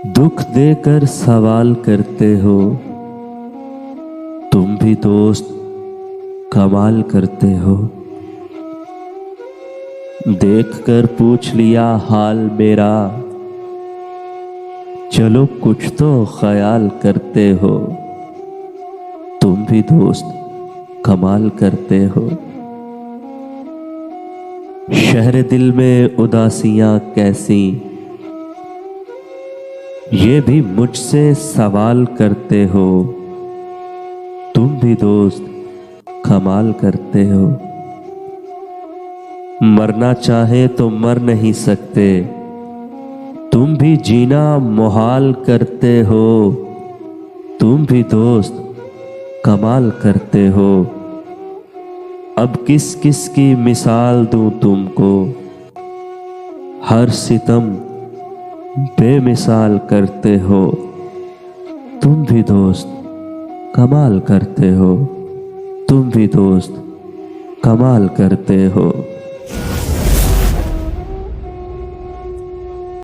दुख देकर सवाल करते हो, तुम भी दोस्त कमाल करते हो। देखकर पूछ लिया हाल मेरा, चलो कुछ तो ख्याल करते हो। तुम भी दोस्त कमाल करते हो। शहर दिल में उदासियां कैसी, ये भी मुझसे सवाल करते हो। तुम भी दोस्त कमाल करते हो। मरना चाहे तो मर नहीं सकते, तुम भी जीना मुहाल करते हो। तुम भी दोस्त कमाल करते हो। अब किस किस की मिसाल दूं तुमको, हर सितम बेमिसाल करते हो। तुम भी दोस्त कमाल करते हो। तुम भी दोस्त कमाल करते हो।